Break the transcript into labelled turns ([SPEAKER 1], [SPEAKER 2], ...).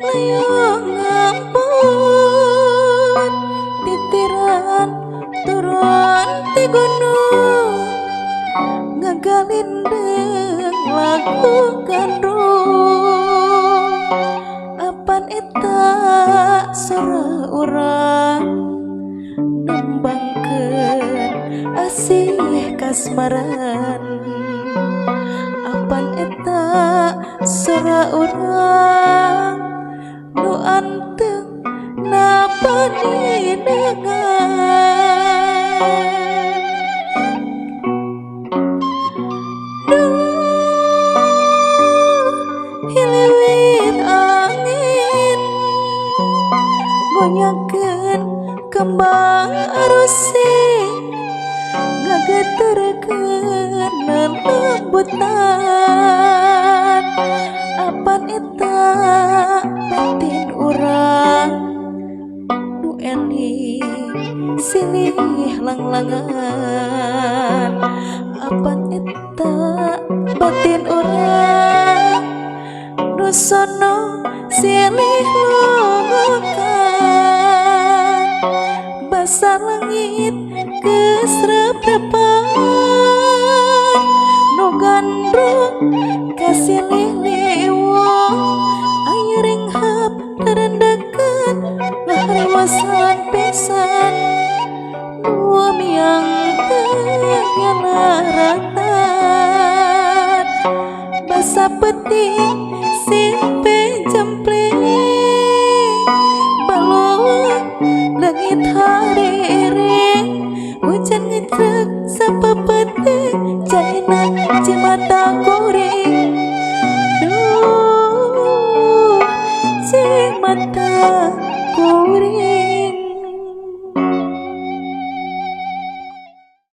[SPEAKER 1] Layang ampun titiran turun ti gunung ngagalindeng lagu gandrung apan eta sora urang nembangkeun asih kasmaran apan eta sora urang nu anteng napa didengar hiliwin angin gonyakeun kembang arusing ngageterkeun lembutan apan eta batin urang nu eling silih langlangan apan eta batin urang nu sono silih lolokan basa langit geus reprepan nu gandrung kasilih liwung ayu ringhap darendekeun ngahariwasan pisan nu miang teu nyalaratan basa peuting simpe jempling balon langit hariring hujan ngecek sapepeting jainan cimata kuring duh cimata kuring